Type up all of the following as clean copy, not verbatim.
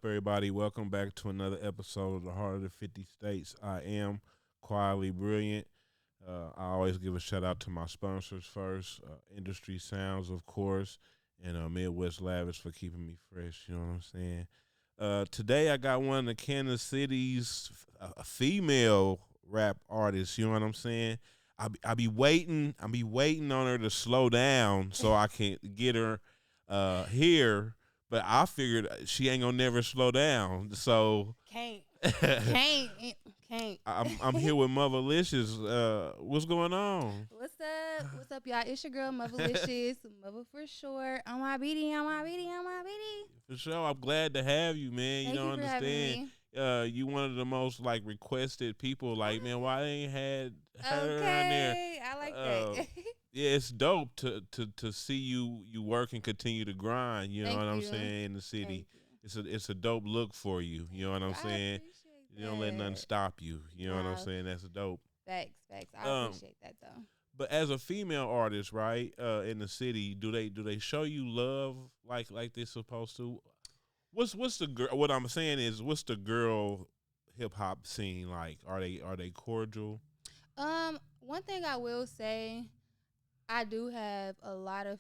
up, everybody? Welcome back to another episode of the Heart of the 50 States. I am quietly brilliant. I always give a shout out to my sponsors first, Industry Sounds, of course, and Midwest Lavish for keeping me fresh. You know what I'm saying? Today I got one of the Kansas City's female rap artists. You know what I'm saying? I be waiting on her to slow down so I can get her here. But I figured she ain't gonna never slow down. So Can't, can't, can't. I'm here with Muvalicious. What's going on? What's up? What's up, y'all? It's your girl, Muvalicious. Mother for short. On my beating, on my beating, on my beating. For sure, I'm glad to have you, man. Thank You don't you for having understand. me. You one of the most like requested people. Like, man, why they ain't had her on there? Okay, I like Uh, that. yeah, it's dope to see you work and continue to grind. You know Thank what I'm you. saying in the city. Thank you. It's a dope look for you. You know what I'm Thank you. I saying. appreciate You don't let nothing that. stop you. You know what I'm Nah, saying. That's dope. facts. I Um, appreciate that though. but as a female artist, right, in the city, do they show you love like they're supposed to? What's the girl? What I'm saying is, what's the girl hip hop scene like? Are they cordial? One thing I will say, I do have a lot of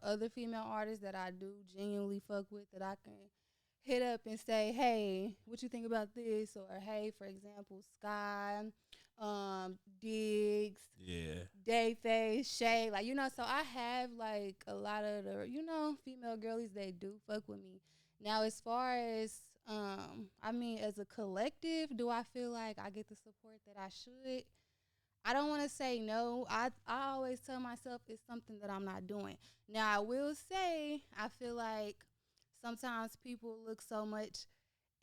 other female artists that I do genuinely fuck with that I can hit up and say, hey, what you think about this? Or hey, for example, Sky, Diggs, Yeah, Dayface, Shay, like so I have like a lot of the female girlies that do fuck with me. Now, as far as as a collective, do I feel like I get the support that I should? I don't want to say no. I always tell myself it's something that I'm not doing. Now, I will say I feel like sometimes people look so much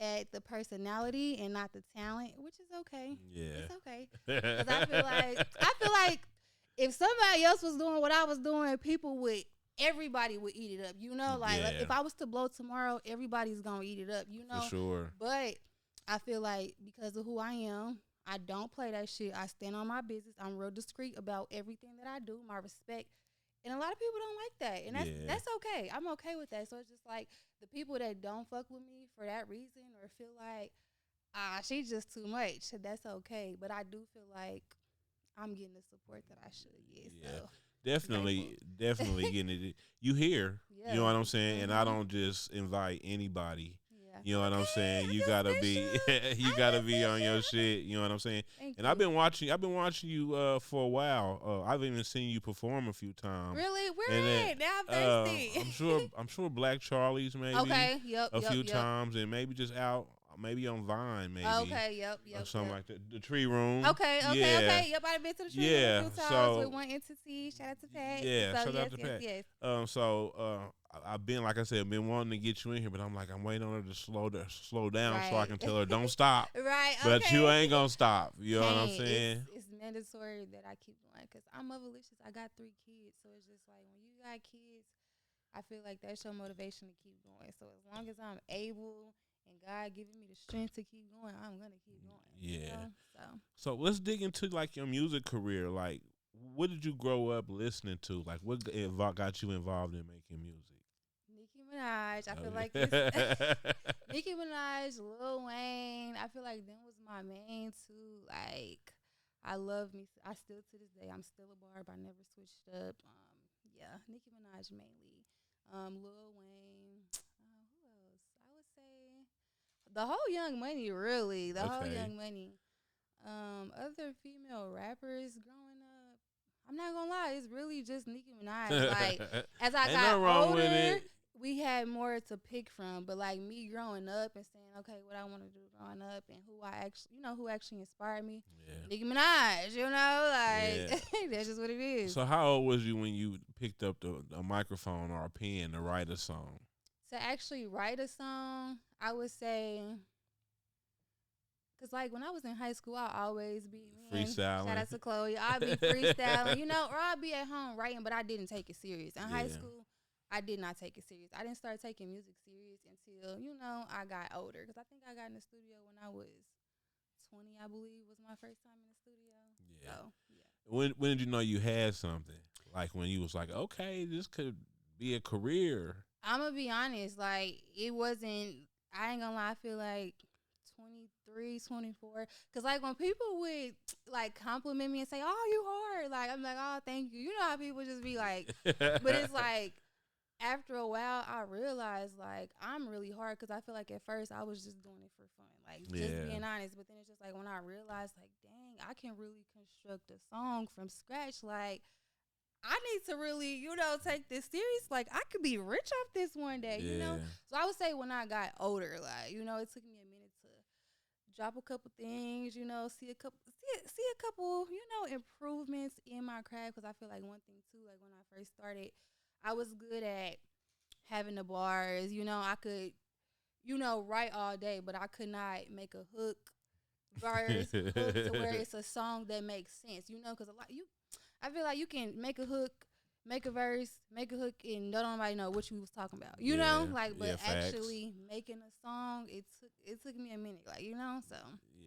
at the personality and not the talent, which is okay. yeah. It's okay. Because I feel like if somebody else was doing what I was doing, everybody would eat it up. Like Yeah, if I was to blow tomorrow, everybody's gonna eat it up. for sure. But I feel like because of who I am, I don't play that shit. I stand on my business. I'm real discreet about everything that I do, my respect. And a lot of people don't like that. And Yeah. that's okay. I'm okay with that. So it's just like the people that don't fuck with me for that reason or feel like, she's just too much, that's okay. But I do feel like I'm getting the support that I should get. Yeah. So Definitely getting it. You here. You know yeah. what I'm saying? And I Mhm. don't just invite anybody. Yeah. You know what I'm Okay, saying? I You feel gotta be special. you I gotta feel be on your special. shit. You know what I'm saying? Thank And you. I've been watching you for a while. I've even seen you perform a few times. Really? And Where then at? Now I'm thirsty. I'm sure Black Charlie's maybe Okay. Yep. a Yep. few Yep. times, and maybe just out maybe on Vine maybe Okay. Yep. or Yep. something Yep. like that. The Tree Room. Okay, okay, Yeah. okay. Yep, I've been to the tree room a Yeah. few times with So one entity. Shout out to Pat. yeah, So shout out yes, to yes, Pat. yes. I've been like I said, been wanting to get you in here, but I'm like I'm waiting on her to slow down so I Right. can tell her don't stop. Right. But you Okay. ain't gonna stop. You know what I'm Can't. saying? It's mandatory that I keep going because I'm Muvalicious. I got 3 kids, so it's just like when you got kids, I feel like that's your motivation to keep going. So as long as I'm able and God giving me the strength to keep going, I'm gonna keep going. Yeah. So So let's dig into like your music career. Like, what did you grow up listening to? Like, what got you involved in making music? Nicki Minaj. I feel like it's Okay. Nicki Minaj, Lil Wayne. I feel like them was my main two. Like, I love me. I still to this day, I'm still a barb. I never switched up. Yeah, Nicki Minaj mainly. Lil Wayne. Who else? I would say the whole Young Money. Really, the whole Okay. Young Money. Other female rappers growing up. I'm not gonna lie, it's really just Nicki Minaj. Like, as I Ain't got nothing wrong with older, it. we had more to pick from. But like me growing up and saying, okay, what I want to do growing up and who actually inspired me, Yeah. Nicki Minaj. Yeah. Like that's just what it is. So how old was you when you picked up a microphone or a pen to write a song? To actually write a song, I would say. Cause like when I was in high school, I always be shout Freestyling. out to Chloe. I'd be freestyling, or I'd be at home writing, but I didn't take it serious. In high Yeah. school, I did not take it serious. I didn't start taking music serious until I got older. Cause I think I got in the studio when I was 20, I believe, was my first time in the studio. Yeah. So yeah. When did you know you had something? Like when you was like, okay, this could be a career. I'm gonna be honest, like it wasn't I ain't gonna lie, I feel like 23, 24. Cause like when people would like compliment me and say, "Oh, you hard," like I'm like, "Oh, thank you." You know how people just be like, but it's like after a while, I realized like I'm really hard because I feel like at first I was just doing it for fun, like just Yeah. being honest. But then it's just like when I realized, like, dang, I can really construct a song from scratch. Like, I need to really, take this serious. Like, I could be rich off this one day, Yeah. So I would say when I got older, like, it took me a minute to drop a couple things, see a couple, improvements in my craft. Because I feel like one thing too, like when I first started, I was good at having the bars. I could, write all day, but I could not make a hook to where it's a song that makes sense. Because a lot I feel like you can make a hook, make a verse, make a hook, and don't nobody know what you was talking about. Yeah. But Yeah. Facts. actually making a song, it took me a minute. So Yeah.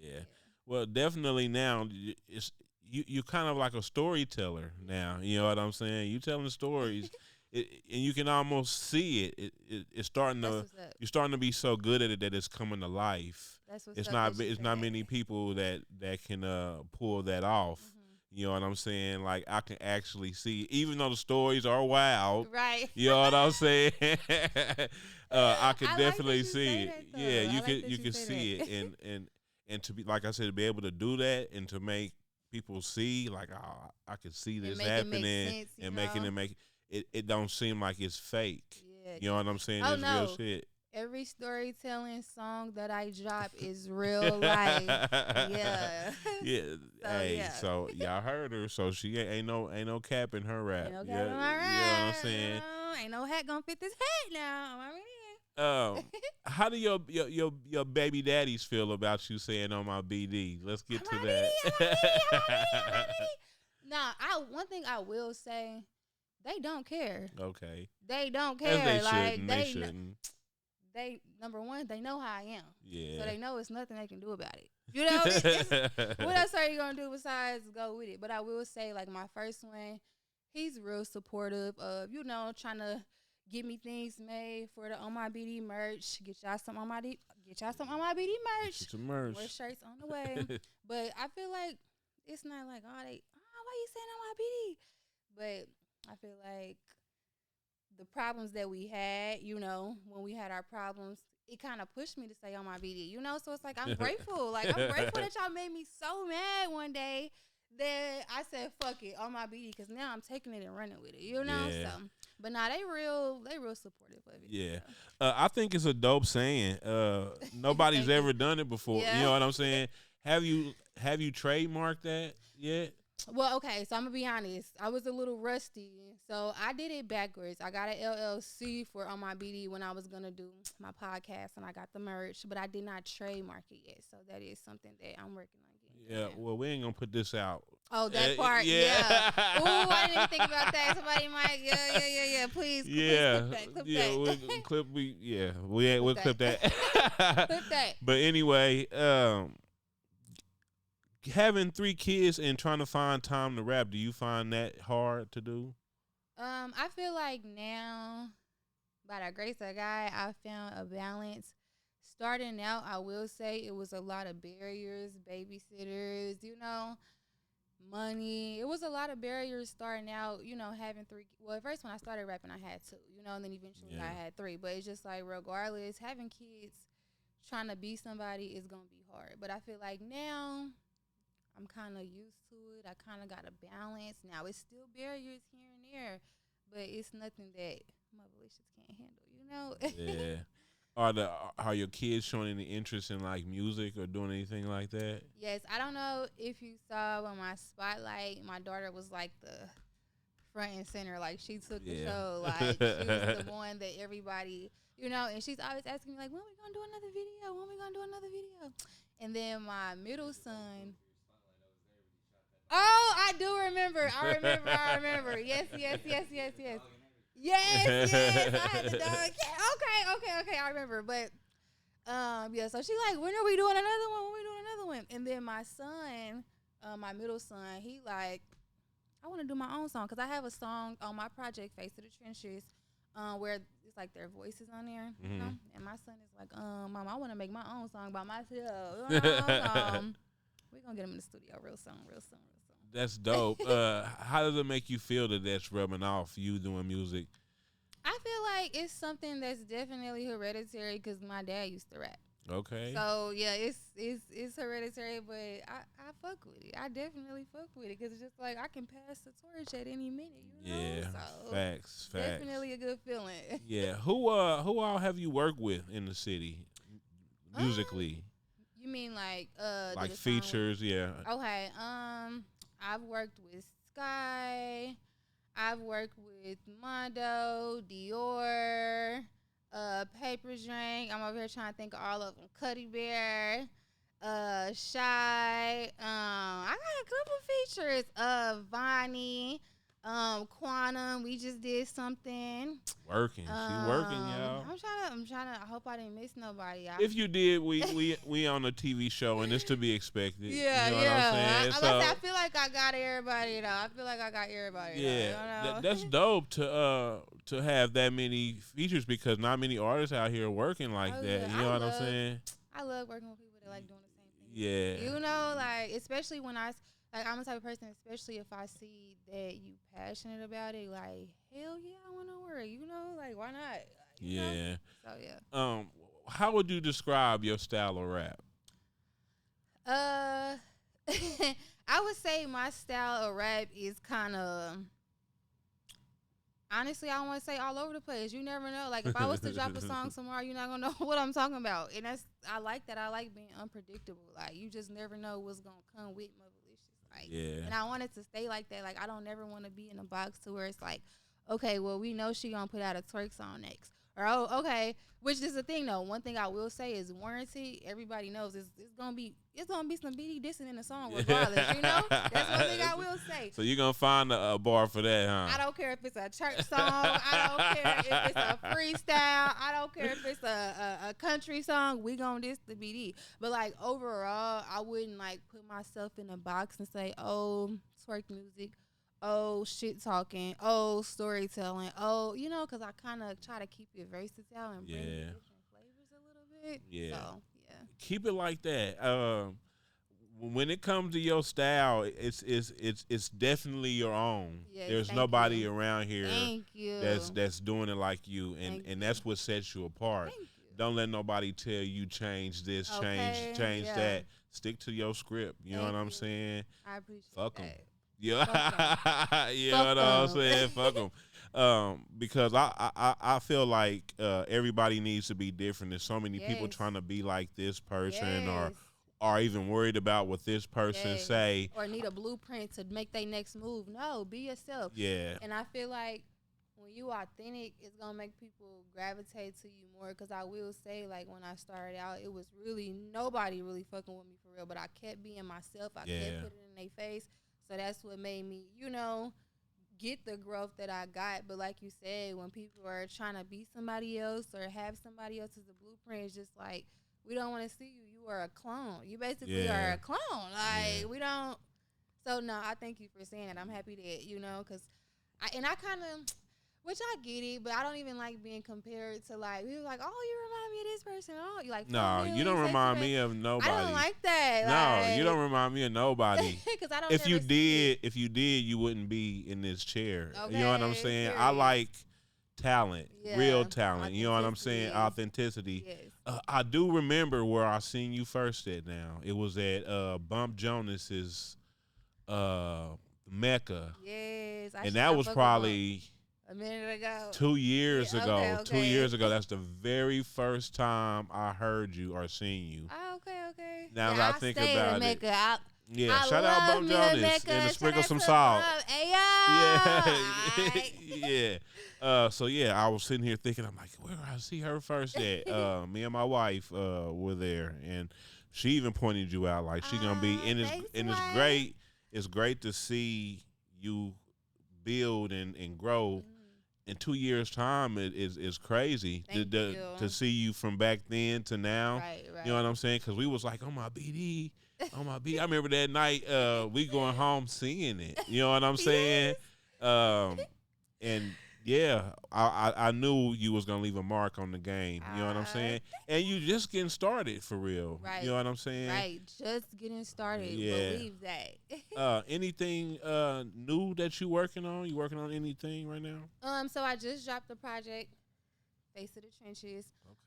yeah, Well, definitely now it's you kind of like a storyteller now. You know what I'm saying? You telling stories, and you can almost see it. It's starting that's to what's up. you're starting to be so good at it that it's coming to life. That's what's It's up not that you it's say not many that. people that can pull that off. Hmm. You know what I'm saying? Like I can actually see, even though the stories are wild. Right. You know what I'm saying? I could I like that definitely you see say it. that Yeah, though. I you like could that you you could say see it, that. and to be like I said, to be able to do that and to make people see like, oh, I could see And this make it make happening, sense. and making it make it don't seem like it's fake. Yeah. You know what I'm saying? Oh It's real no. shit. Every storytelling song that I drop is real life. Yeah. Yeah. So Hey, yeah. so y'all heard her. So she ain't no cap in her Ain't rap. no cat Yeah, on my you know what I'm ride. saying. Ain't no hat gonna fit this hat now. I Um, mean, how do your baby daddies feel about you saying on my BD? Let's on get to my that. BD, on my BD, on my BD, on my BD. Nah, one thing I will say, they don't care. Okay, They don't as they care. Like shouldn't. They shouldn't. they number one, they know how I am, so Yeah. they know it's nothing they can do about it. It's what else are you gonna do besides go with it? But I will say, like my first one, he's real supportive of trying to get me things made for the on my BD merch. Get y'all some on my BD Get merch. you some More merch. shirts on the way. But I feel like it's not like why you saying on my BD? But I feel like the problems that we had, when we had our problems, it kind of pushed me to say on my BD. So it's like I'm grateful. Like I'm grateful that y'all made me so mad one day that I said fuck it on my BD because now I'm taking it and running with it. Yeah. So, but nah, they real supportive of it. Yeah. So. I think it's a dope saying. Nobody's Thank you. ever done it before. You Yeah. know what I'm saying? Have you trademarked that yet? Well, okay, so I'm gonna be honest. I was a little rusty, so I did it backwards. I got an LLC for on my BD when I was gonna do my podcast, and I got the merch, but I did not trademark it yet. So that is something that I'm working on getting Yeah. done. Well, we ain't gonna put this out. Oh, that part, yeah. Ooh, I didn't even think about that. Somebody might, yeah. Please, Yeah, clip yeah, that, we ain't we'll clip that. clip that. But anyway, having 3 kids and trying to find time to rap, do you find that hard to do? I feel like now, by the grace of God, I found a balance. Starting out, I will say it was a lot of barriers, babysitters, money. It was a lot of barriers starting out, having three. Well, at first when I started rapping, I had two, and then eventually Yeah, I had three. But it's just like, regardless, having kids, trying to be somebody is going to be hard. But I feel like now I'm kind of used to it. I kind of got a balance. Now it's still barriers here and there, but it's nothing that Muvalicious can't handle. yeah. Are your kids showing any interest in like music or doing anything like that? Yes, I don't know if you saw on my spotlight, my daughter was like the front and center. Like she took the Yeah. show. Like she was the one that everybody, and she's always asking me like, when we gonna do another video? When we gonna do another video? And then my middle son. Oh, I do remember. I remember. Yes. Yes. I had the dog. Yeah, okay. I remember. But yeah, so she like, when are we doing another one? When we doing another one? And then my son, my middle son, he like, I want to do my own song because I have a song on my project, Face of the Trenches. where it's like their voices on there, you Mm-hmm. know. And my son is like, Mom, I want to make my own song by myself. You know? We're gonna get him in the studio real soon, real soon, real That's dope. How does it make you feel that that's rubbing off you doing music? I feel like it's something that's definitely hereditary because my dad used to rap. Okay. So yeah, it's hereditary, but I fuck with it. I definitely fuck with it because it's just like I can pass the torch at any minute, you know. Yeah. So Facts. definitely a good feeling. Yeah. Who all have you worked with in the city musically? You mean like Like the song? features, yeah. Okay. I've worked with Sky. I've worked with Mondo, Dior, Paper Drink. I'm over here trying to think of all of them. Cuddy Bear, Shy. I got a couple features. Vonnie, Quantum. We just did something. Working. She working, y'all. I'm trying to. I hope I didn't miss nobody. If you did, we on a TV show, and it's to be expected. Yeah, you know yeah. What I'm saying? I feel like I got everybody though. I feel like I got everybody. Yeah, Though, you know? that's dope to have that many features because not many artists out here working like that. Yeah. You know what I'm saying? I love working with people that like doing the same thing. Yeah. You know, like especially when I'm the type of person, especially if I see that you passionate about it, like hell yeah, I want to work. You know, like why not? You know? Yeah. So yeah. How would you describe your style of rap? I would say my style of rap is kind of. Honestly, I don't want to say all over the place. You never know. Like if I was to drop a song tomorrow, you're not gonna know what I'm talking about. And I like that. I like being unpredictable. Like you just never know what's gonna come with Muvalicious. Like Yeah. and I want it to stay like that. Like I don't never want to be in a box to where it's like, okay, well we know she gonna put out a twerk song next. Or oh, okay, which is the thing though. One thing I will say is warranty. Everybody knows it's gonna be some BD dissing in the song regardless. You know, that's one thing I will say. So you're gonna find a bar for that, huh? I don't care if it's a church song. I don't care if it's a freestyle. I don't care if it's a country song. We gonna diss the BD. But like overall, I wouldn't like put myself in a box and say, oh, twerk music. Oh, shit talking. Oh, storytelling. Oh, you know, because I kind of try to keep it versatile and bring different flavors a little bit. Yeah. So, yeah. Keep it like that. When it comes to your style, it's definitely your own. Yes, There's thank nobody you. around here Thank you. that's doing it like you, Thank and you. that's what sets you apart. Thank you. Don't let nobody tell you change this, Okay, change yeah. that. Stick to your script. You know Thank what I'm you. saying? I appreciate Fuck 'em. that. Yeah, you know Fuck what I'm 'em. saying? Fuck them. Because I feel like everybody needs to be different. There's so many people Yes. trying to be like this person, Yes. or even worried about what this person Yes. say. Or need a blueprint to make their next move. No, be yourself. Yeah, And I feel like when you authentic, it's gonna make people gravitate to you more. Cause I will say, like when I started out, it was really nobody really fucking with me for real. But I kept being myself. I Yeah. kept putting it in their face. So that's what made me, you know, get the growth that I got. But like you said, when people are trying to be somebody else or have somebody else as a blueprint, it's just like we don't want to see you. You are a clone. You basically Yeah. are a clone. Like Yeah. we don't. So no, I thank you for saying that. I'm happy that you know, cause I kind of. Which I get it, but I don't even like being compared to like people like, oh, you remind me of this person. Oh, you like no, you don't remind me of nobody. I don't like that. No, like, you don't remind me of nobody. Because I don't. If you never see did, you wouldn't be in this chair. Okay, You know what I'm saying? I period. like talent, Yeah, real talent. You know what I'm saying? authenticity, Authenticity. Yes. I do remember where I seen you first at. Now it was at Bump Jonas's Mecca, Yes. and that was probably a minute ago. 2 years Yeah, ago. okay, 2 years ago. That's the very first time I heard you or seen you. Oh, okay. Now yeah, that I think stayed about in it. Mecca. Yeah, I shout out love Bump me a Jonas Mecca. and Shout sprinkle out some to salt. Bump. Hey, Yeah, yeah. So yeah, I was sitting here thinking, I'm like, where I see her first at? Me and my wife were there, and she even pointed you out, like she gonna be. And thanks, it's wife. great. It's great to see you build and grow. In 2 years' time, it is crazy Thank you. to see you from back then to now. Right. You know what I'm saying? Because we was like, oh my BD, oh my BD. I remember that night we going home singing it. You know what I'm saying? And yeah, I knew you was gonna leave a mark on the game. You know what I'm Uh, saying? And you just getting started for real. You know right, what I'm saying? right. Just getting started. Yeah. Believe that. Anything new that you working on? You working on anything right now? So I just dropped the project, Face of the Trenches.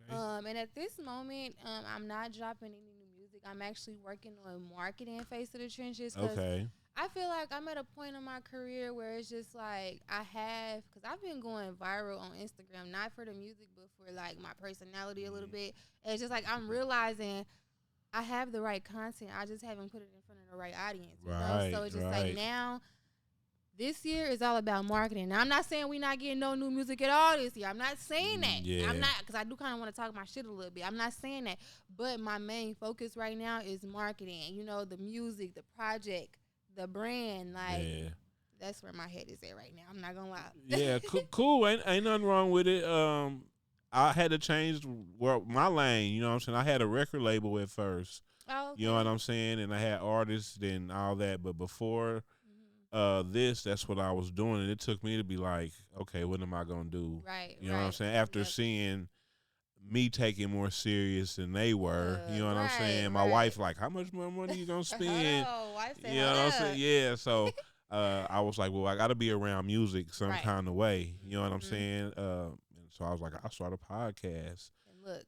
Okay. And at this moment, I'm not dropping any new music. I'm actually working on marketing Face of the Trenches because Okay. I feel like I'm at a point in my career where it's just like because I've been going viral on Instagram, not for the music, but for like my personality a little Mhm. bit. And it's just like I'm realizing I have the right content. I just haven't put it in front of the right audience, you know? So Right. it's just like Right. now this year is all about marketing. Now, I'm not saying we not getting no new music at all this year. I'm not saying that. I'm Yeah. not, because I do kind of want to talk my shit a little bit. I'm not saying that. But my main focus right now is marketing. You know, the music, the project, the brand. Like, Yeah. that's where my head is at right now. I'm not going to lie. Yeah. Cool. Ain't nothing wrong with it. I had to change my lane. You know what I'm saying? I had a record label at first. Oh, You know okay. what I'm saying? And I had artists and all that. But before Hmm. that's what I was doing, and it took me to be like, okay, what am I gonna do? Right, You know what I'm right. saying? After Yep. seeing me taking more serious than they were, you know what I'm Right, saying? My right. wife like, how much more money you gonna Hold spend? on. Wife said, You know hold what I'm saying? up. Yeah. So I was like, well, I got to be around music some Right. kind of way. You know what I'm Hmm. saying? And so I was like, I'll start a podcast. And look.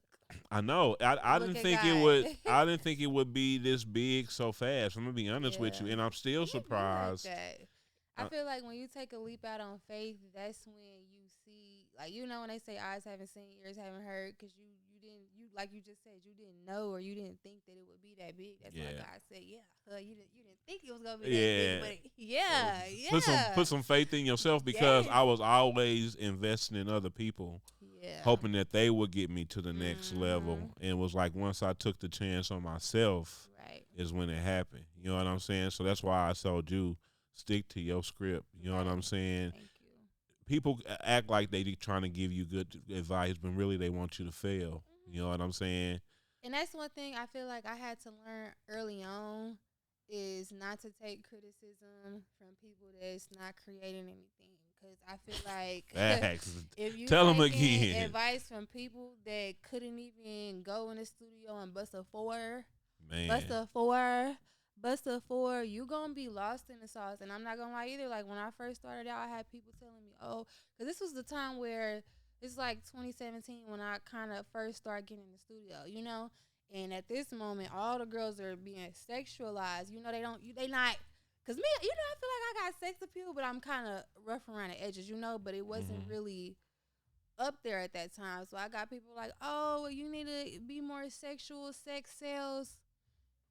I know. I Look didn't at think it God. would. I didn't think it would be this big so fast. I'm gonna be honest with Yeah. you, and I'm still And it be like surprised. that. I Uh, feel like when you take a leap out on faith, that's when you see, like, you know, when they say eyes haven't seen, ears haven't heard, because you didn't, you like you just said, you didn't know or you didn't think that it would be that big. That's why yeah. God said, yeah, you didn't think it was gonna be that big, Yeah. but yeah, Put yeah, some faith in yourself because yes, I was always investing in other people, yeah. hoping that they would get me to the next level. Mhm. And it was like once I took the chance on myself Right. is when it happened. You know what I'm saying? So that's why I told you stick to your script. You know what Right. I'm saying? Thank you. People act like they trying to give you good advice, but really they want you to fail. You know Mhm. what I'm saying? And that's one thing I feel like I had to learn early on is not to take criticism from people that's not creating anything. Because I feel like Facts. if you Tell them taking again, advice from people that couldn't even go in the studio and bust man. a four, bust a four, you gonna be lost in the sauce. And I'm not gonna lie either. Like when I first started out, I had people telling me, "Oh," because this was the time where it's like 2017 when I kind of first started getting in the studio, you know. And at this moment, all the girls are being sexualized. You know, they not. Cause me, you know, I feel like I got sex appeal, but I'm kind of rough around the edges, you know. But it wasn't Hmm. really up there at that time. So I got people like, "Oh, well, you need to be more sexual, sex sales."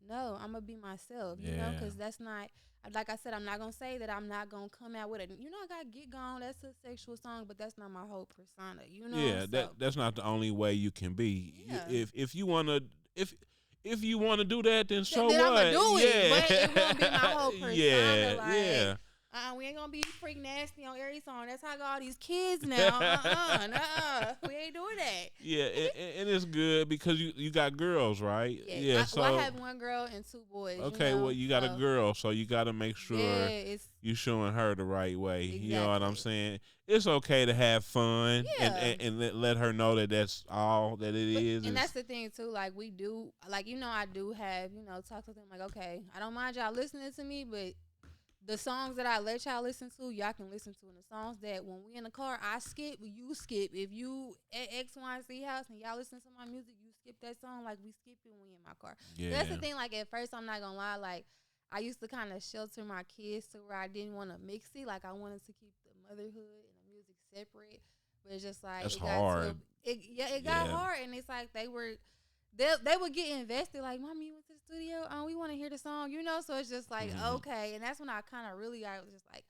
No, I'm gonna be myself, you know, Yeah. because that's not. Like I said, I'm not gonna say that I'm not gonna come out with it. You know, I got "Get Gone." That's a sexual song, but that's not my whole persona, you know. Yeah, So that's not the only way you can be. yeah, If you wanna if if you wanna do that, then so then I'm gonna what? do it, Yeah, but it won't be my whole persona. yeah, Like, yeah. we ain't gonna be freak nasty on every song. That's how I got all these kids now. We ain't doing that. Yeah, and it's good because you got girls, right? Yeah, Yeah, I so have one girl and two boys. You okay, well know, you got a so girl, so you got to make yeah, sure it's you showing her the right way. You know what I'm exactly. saying? It's okay to have fun Yeah. and let her know that that's all that it But is. and that's Is the thing too. Like we do, like you know, I do have talk to them like, okay, I don't mind y'all listening to me, but the songs that I let y'all listen to, y'all can listen to. And the songs that when we in the car, I skip, you skip. If you at X, Y, and Z house and y'all listen to my music, you skip that song like we skip it when we in my car. That's the yeah, thing. Like at first, I'm not gonna lie. Like I used to kind of shelter my kids to where I didn't want to mix it. Like I wanted to keep the motherhood and the music separate. But it's just like that's it got to a, hard. it got Yeah. hard, and it's like they would get invested. Like, "Mommy, you went to the studio? We want to hear the song, you know." So it's just like, Hmm. okay, and that's when I was just like,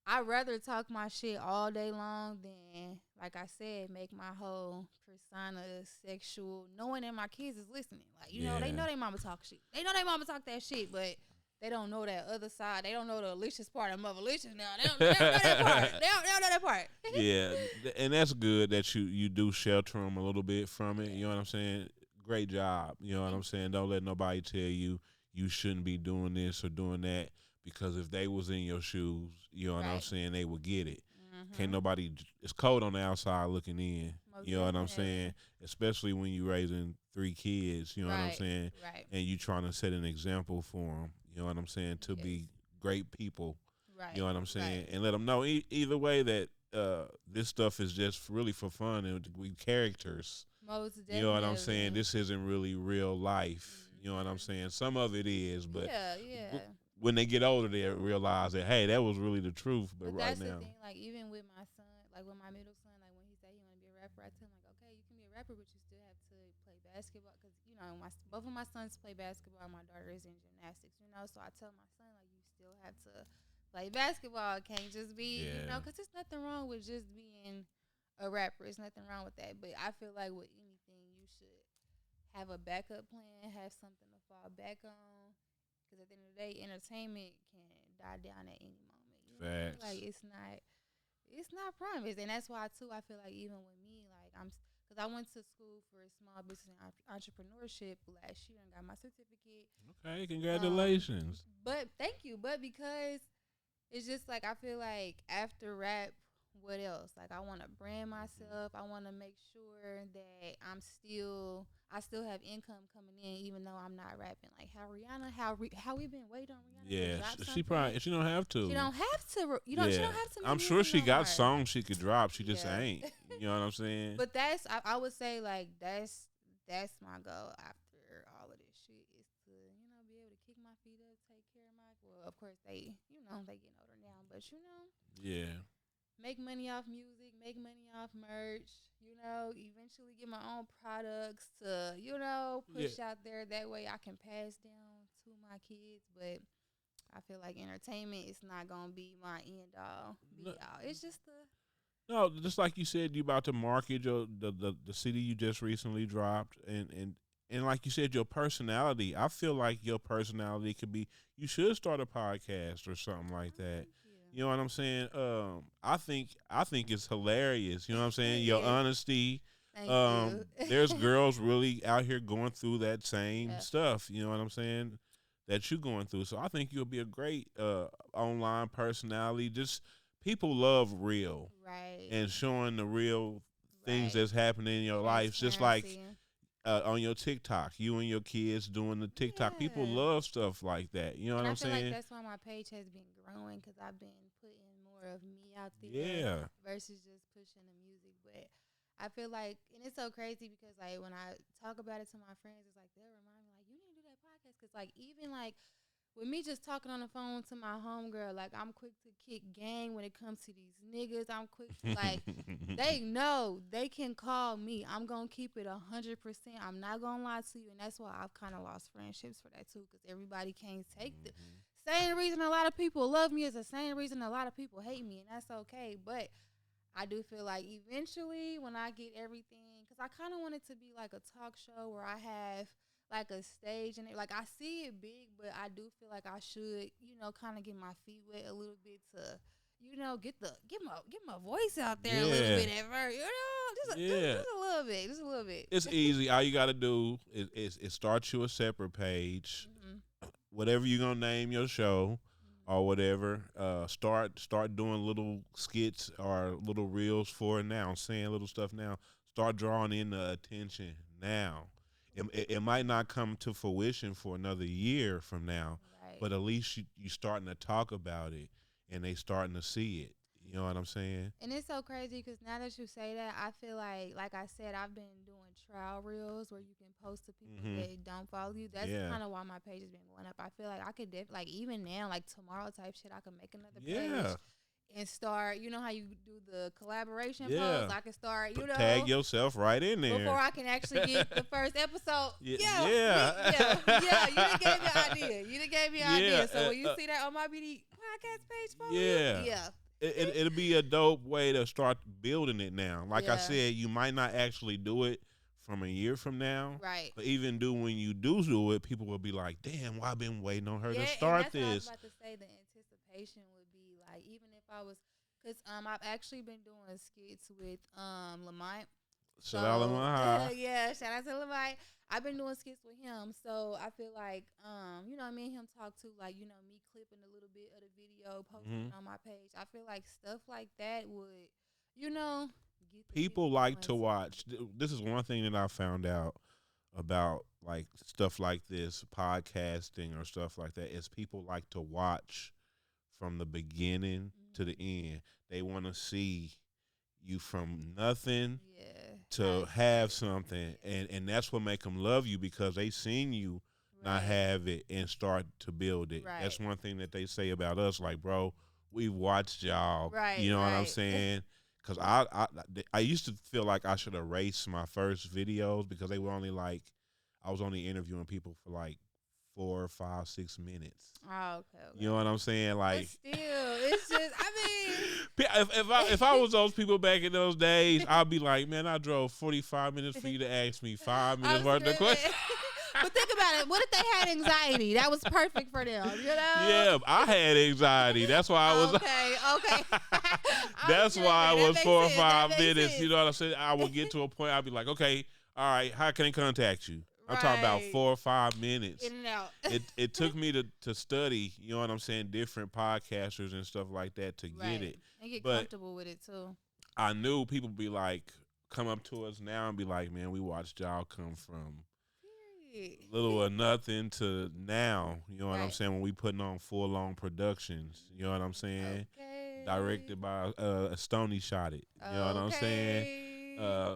I'd rather talk my shit all day long than, like I said, make my whole persona sexual, knowing that my kids is listening. Like, you know, they Yeah. know they mama talk shit. They know they mama talk that shit, but they don't know that other side. They don't know the Alicious part of Muvalicious now. They don't know that part. They don't know that part. Yeah, and that's good that you do shelter them a little bit from it. You know what I'm saying? Great job. You know what I'm Thank you. saying? Don't let nobody tell you you shouldn't be doing this or doing that because if they was in your shoes, you know what I'm Right. saying, they would get it. can't Mhm. nobody. It's cold on the outside looking in. Most You know what I'm saying? definitely. Especially when you raising 3 kids. You know what I'm Right. saying? Right. And you trying to set an example for them. You know what I'm saying? To Yes. be great people. You know Right. what I'm Right. saying? And let them know either way that this stuff is just really for fun and we characters. Most You know what I'm saying? definitely. This isn't really real life. You know what I'm Mhm. saying? Some of it is, but Yeah. w- Yeah. when they get older, they realize that hey, that was really the truth. But But right that's the now, thing. Like even with my son, like with my middle son, like when he said he want to be a rapper, I tell him like, okay, you can be a rapper, but you still have to play basketball because you know both of my sons play basketball. My daughter is in gymnastics. You know, so I tell my son like, you still have to play basketball. It can't just be yeah, because there's nothing wrong with just being a rapper. There's nothing wrong with that. But I feel like with anything, you should have a backup plan, have something to fall back on. Because at the end of the day, entertainment can die down at any moment. You know, like facts. it's not promised, and that's why too. I feel like even with me, like because I went to school for small business and entrepreneurship last year and got my certificate. Okay, Um, congratulations. but thank you. But because it's just like I feel like after rap, what else? Like I want to brand myself. I want to make sure that I still have income coming in, even though I'm not rapping. Like how Rihanna, how we been waiting on Rihanna to Yeah, drop she something. probably she don't have She to. don't have to. She Yeah, don't have to I'm make sure music she no got more. songs she could drop. She just Yeah. ain't. You know what I'm saying? But I would say like that's my goal after all of this shit is to be able to kick my feet up, take care of my well, of course they getting older now, but Yeah, make money off music, make money off merch, eventually get my own products to, yeah. push out there. That way I can pass down to my kids. But I feel like entertainment is not gonna be my end all No, be all. It's just the no, just like you said, you about to market the CD you just recently dropped, and like you said, your personality. I feel like your personality could be. You should start a podcast or something like oh, that. thank you. You know what I'm saying? I think it's hilarious. You know what I'm saying? Your Yes, honesty. thank you. There's girls really out here going through that same Yeah, stuff. You know what I'm saying? That you going through. So I think you'll be a great online personality. Just people love real right, and showing the real things right. that's happening in your life. Just like Transparency. on your TikTok, you and your kids doing the TikTok. People Yeah. love stuff like that. You know what And I I'm feel like saying? that's why my page has been growing because I've been putting more of me out there Yeah. versus just pushing the music. But I feel like, and it's so crazy because like when I talk about it to my friends, it's like they'll remind me like you need to do that podcast because like even like with me just talking on the phone to my homegirl, like I'm quick to kick gang when it comes to these niggas. I'm quick to like they know they can call me. I'm gonna keep it 100%. I'm not gonna lie to you, and that's why I've kind of lost friendships for that too, because everybody can't take the same reason a lot of people love me is the same reason a lot of people hate me, and that's okay. But I do feel like eventually when I get everything, because I kind of want it to be like a talk show where I have like a stage and it, like I see it big, but I do feel like I should, kind of get my feet wet a little bit to, get my voice out there a little Yeah. bit at first, Yeah. just a little bit, just a little bit. It's easy. All you got to do is start you a separate page, hmm whatever you're gonna name your show or hmm whatever. Start doing little skits or little reels for it now, saying little stuff now. Start drawing in the attention now. It might not come to fruition for another year from now, Right. but at least you starting to talk about it and they starting to see it. You know what I'm saying? And it's so crazy because now that you say that, I feel like I said, I've been doing trial reels where you can post to people Hmm. that don't follow you. That's Yeah. kind of why my page has been going up. I feel like I could, like, even now, like tomorrow type shit, I could make another page Yeah. and start, you know how you do the collaboration post? Yeah. I can start, Tag yourself right in before there. I can actually get the first episode. Yeah. Yeah, Yeah. yeah, you done gave me an idea. You done gave me an Yeah. idea. So when you see that on my BD podcast page, follow you. Yeah. Yeah. It'll be a dope way to start building it now. Like I Yeah. said, you might not actually do it from a year from now, Right. but even when you do it, people will be like, "Damn, why I been waiting on her to Yeah, and start that's what I was this?" about to say. The anticipation would be like, even if I was, cause I've actually been doing skits with Lamont. Shout out to So my yeah, shout out to Levi. I've been doing skits with him, so I feel like me and him talk to like me clipping a little bit of the video, posting hmm it on my page. I feel like stuff like that would you know get the People people like going to too. watch. This is one thing that I found out about like stuff like this, podcasting or stuff like that, is people like to watch from the beginning to the Hmm. end. They want to see you from nothing Yeah, how to it have started. something, Yeah, and that's what make them love you because they seen you not right, have it and start to build it. That's right, one thing that they say about us, like, bro, we watched y'all, right, you know what I'm right. saying? Because I used to feel like I should erase my first videos because they were only like, I was only interviewing people for like 4, 5, 6 minutes. Oh, okay, You know okay. what I'm saying? But Like, still, it's just if I was those people back in those days, I'd be like, man, I drove 45 minutes for you to ask me 5 minutes I'm worth of questions. screaming. But think about it. What if they had anxiety? That was perfect for them, you know? Yeah, I had anxiety. That's why I was. Okay, okay. I'm That's why screaming. it That was makes four or sense. That five makes minutes. You sense. know what I'm saying? I would get to a point. I'd be like, okay, all right, how can I contact you? I'm talking about Right. 4 or 5 minutes. In and out. It took me to study. You know what I'm saying? Different podcasters and stuff like that to get Right. it. And get But comfortable with it too. I knew people be like, come up to us now and be like, man, we watched y'all come from Period. little or nothing to now. You know what I'm Right. saying? When we putting on full long productions. You know what I'm saying? Okay. Directed by Stony Shot It. You know what I'm saying? Okay. Uh,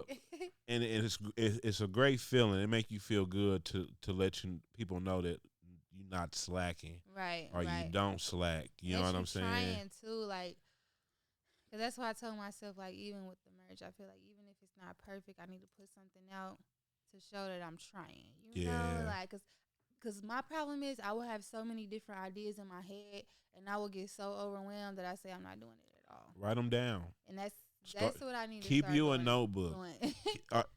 and it's a great feeling. It make you feel good to let people know that you're not slacking Right, or you right. don't slack. You know That what you I'm saying? trying too, like, cause that's why I told myself, like, even with the merch, I feel like even if it's not perfect, I need to put something out to show that I'm trying. Yeah. Like, cause my problem is I will have so many different ideas in my head, and I will get so overwhelmed that I say I'm not doing it at all. Write them down. And that's Start. that's what I need to Keep start you a doing. notebook. Doing.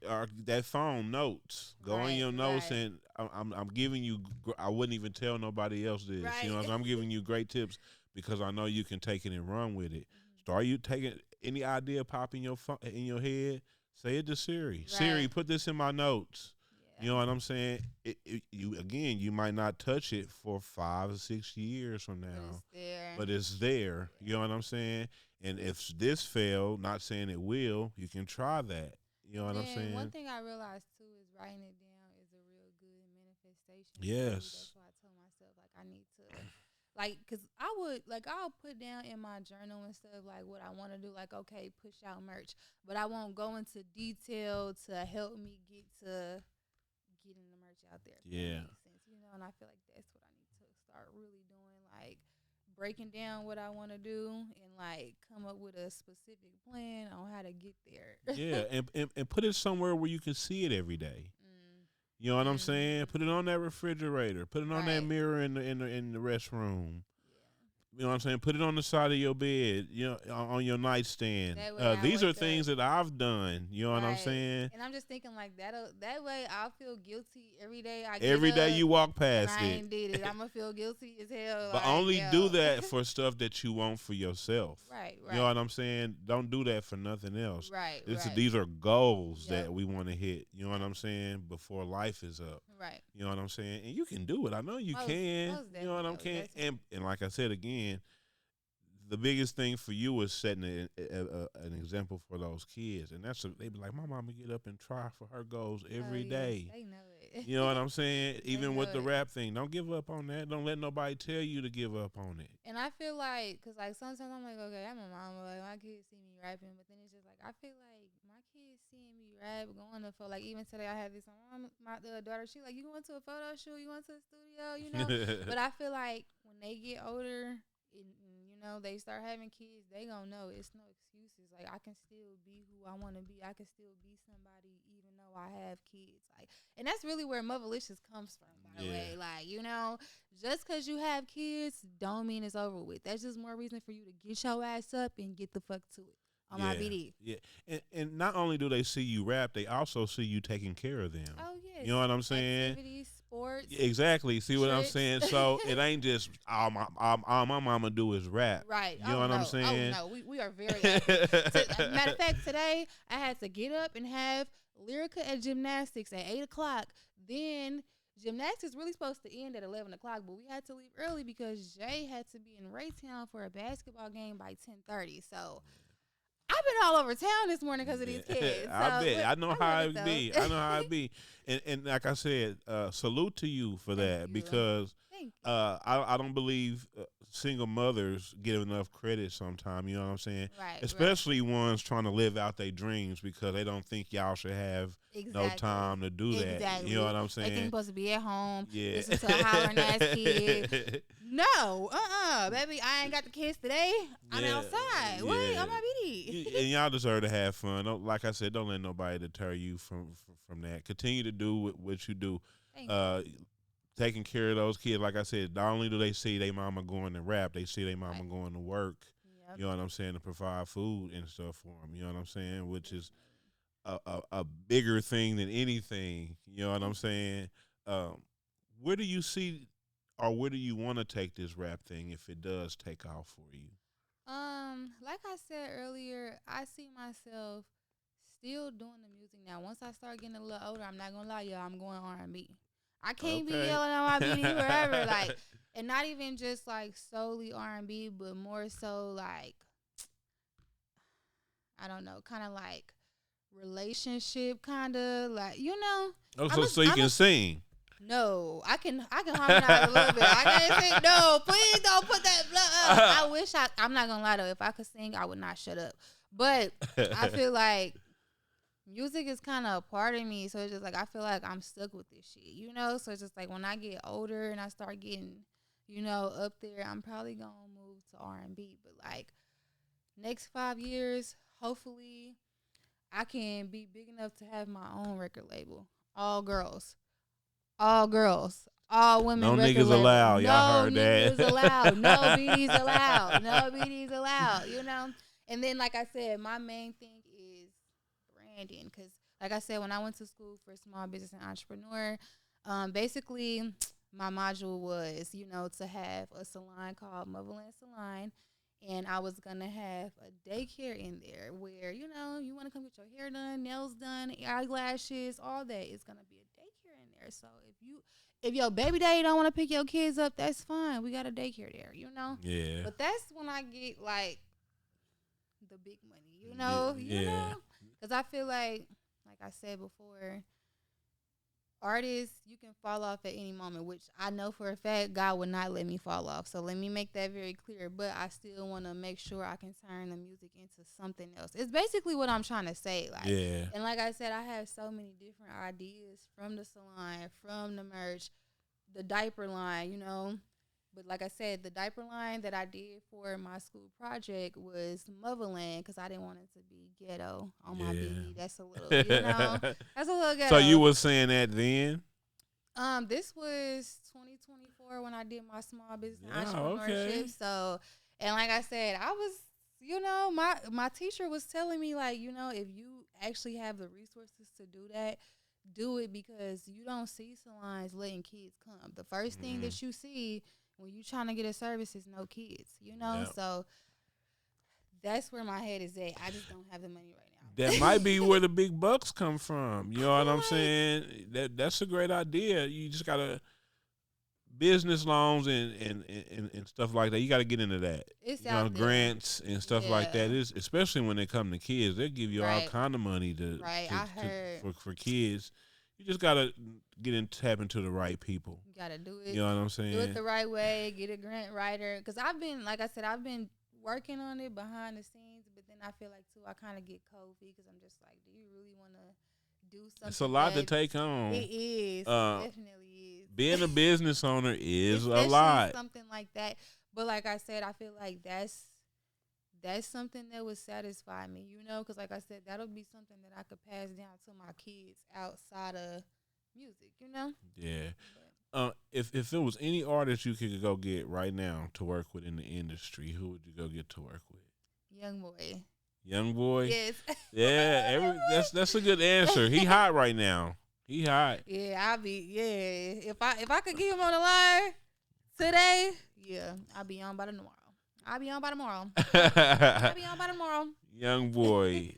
Or that phone notes. Go on Right, your notes, right, and I'm giving you. I wouldn't even tell nobody else this. You right. know, so I'm giving you great tips because I know you can take it and run with it. Start you taking any idea pop in your in your head. Say it to Siri. Siri, Right. put this in my notes. You Yeah. know what I'm saying? You again, you might not touch it for 5 or 6 years from But now, it's there. but it's there. You know Yeah. what I'm saying? And if this failed, not saying it will, you can try that. You know And what I'm then one saying? thing I realized too is writing it down is a real good manifestation tool. Yes. That's why I told myself like I need to cause I would like I'll put down in my journal and stuff like what I want to do, like okay, push out merch, but I won't go into detail to help me get to getting the merch out there. If that Yeah. makes sense, and I feel like that's what I need to start really doing, like breaking down what I want to do and like come up with a specific plan on how to get there. Yeah. And put it somewhere where you can see it every day. Mm. You know what I'm saying? Mhm. Put it on that refrigerator. Put it on that Right. mirror in the restroom. Yeah. You know what I'm saying? Put it on the side of your bed, on your nightstand. That way I These are wake up. things that I've done. You know what I'm Right. saying? And I'm just thinking like that way I'll feel guilty every day I get Every day up you walk and past I it. ain't did it. I'm gonna feel guilty as hell. But Like, only do yo. that for stuff that you want for yourself. Right, You know right. what I'm saying? Don't do that for nothing else. Right, This is right. these are goals Yep. that we want to hit. You know what Yep. I'm saying? Before life is up. Right. You know what I'm saying? And you can do it. I know you can. Most You know what I'm definitely. saying? That's And like I said again, the biggest thing for you is setting an example for those kids, and they be like, my mama get up and try for her goals oh every yes, day. they know it. You know what I'm saying? They Even know with the it. rap thing, don't give up on that. Don't let nobody tell you to give up on it. And I feel like, cause like sometimes I'm like, okay, I'm a mama, like my kids see me rapping, but then it's just like I feel like my kids seeing me rap, going to like even today I had this on my daughter. She like, you going to a photo shoot? You going to a studio? But I feel like when they get older, and they start having kids, they gonna know it's no excuses. Like I can still be who I want to be. I can still be somebody even though I have kids. Like, and that's really where Muvalicious comes from. By the Yeah. way, like just because you have kids don't mean it's over with. That's just more reason for you to get your ass up and get the fuck to it on my Yeah, BD. yeah, and not only do they see you rap, they also see you taking care of them. Oh yes, You know what I'm saying? activities, sports, Exactly. See what I'm trips. saying? So it ain't just all my mama do is rap. Right. You know Oh what I'm no. Oh saying? no. We are very active. Matter of fact, today I had to get up and have lyrica and gymnastics at 8 o'clock. Then gymnastics really supposed to end at 11 o'clock, but we had to leave early because Jay had to be in Raytown for a basketball game by 10:30. So I've been all over town this morning because of these kids. I So bet. I know I how love it it though. be. I know how it be. And like I said, salute to you for Thank that you. because Thank you. I don't believe single mothers get enough credit sometimes. You know what I'm saying? Right. Right. Especially ones trying to live out their dreams because they don't think y'all should have no Exactly. time to do that. You know Exactly. what I'm They think saying? supposed to be at home, Yeah. listen to a hollering ass kid. No, baby, I ain't got the kids today. I'm Yeah, outside. Wait, yeah. on my BD. And y'all deserve to have fun. Like I said, don't let nobody deter you from that. Continue to do what you do. Thank Uh, you. Taking care of those kids. Like I said, not only do they see their mama going to rap, they see their mama Right. going to work. Yep. You know what I'm saying? To provide food and stuff for them. You know what I'm saying? Which is a bigger thing than anything. You know what I'm Thank you. saying? Um, where do you see, or where do you want to take this rap thing if it does take off for you? Like I said earlier, I see myself still doing the music now. Once I start getting a little older, I'm not gonna lie, y'all, I'm going R&B. I can't be Okay. yelling on my BD forever, like, and not even just like solely R&B, but more so like I don't know, kind of like relationship, kind of like Oh, I'm a so you I'm a can sing. no, I can harmonize a little bit. I can't sing. No, please don't put that. I wish I'm not gonna lie though. If I could sing, I would not shut up. But I feel like music is kind of a part of me, so it's just like I feel like I'm stuck with this shit. So it's just like when I get older and I start getting, up there, I'm probably gonna move to R&B. But like next 5 years, hopefully, I can be big enough to have my own record label, all girls, all girls, all women No record niggas label. allowed. Y'all No heard niggas that. allowed. No BDs allowed. No BDs allowed. And then, like I said, my main thing is branding. Because, like I said, when I went to school for small business and entrepreneur, basically, my module was, to have a salon called Muvalicious Salon. And I was going to have a daycare in there where, you want to come get your hair done, nails done, eyelashes, all that. It's going to be a daycare in there. So if your baby daddy don't want to pick your kids up, that's fine. We got a daycare there. Yeah. But that's when I get like the big money, Yeah. because I feel like I said before, artists, you can fall off at any moment, which I know for a fact God would not let me fall off. So let me make that very clear. But I still want to make sure I can turn the music into something else. It's basically what I'm trying to say. Yeah. And like I said, I have so many different ideas from the salon, from the merch, the diaper line. But like I said, the diaper line that I did for my school project was Motherland because I didn't want it to be ghetto on my BB. That's a little, that's a little ghetto. So you was saying that then? This was 2024 when I did my small business Oh, entrepreneurship. okay. So, and like I said, I was, my teacher was telling me like, if you actually have the resources to do that, do it because you don't see salons letting kids come. The first thing that you see when you trying to get a service is no kids. Yep. So that's where my head is at. I just don't have the money right now. That might be where the big bucks come from. You know what I'm like- saying? That's a great idea. You just gotta business loans and stuff like that. You gotta get into that. It's out there. Grants and stuff like that. Yeah. Is especially when they come to kids, they give you all Right. kind of money to I heard. for kids. You just gotta tap into the right people. You gotta do it. You know what I'm saying? Do it the right way. Get a grant writer. Because like I said, I've been working on it behind the scenes. But then I feel like, too, I kind of get cold feet because I'm just like, do you really want to do something? It's a lot to take on. It is. It definitely is. Being a business owner is Especially a lot. something like that. But like I said, I feel like that's something that would satisfy me, because like I said, that'll be something that I could pass down to my kids outside of music, Yeah. But, If there was any artist you could go get right now to work with in the industry, who would you go get to work with? Young boy. Young boy. Yes. Yeah. That's a good answer. He hot right now. He hot. Yeah, I'll be If I could get him on the line today, yeah, I'll be on by tomorrow. I'll be on by tomorrow. I'll be on by tomorrow. Young boy,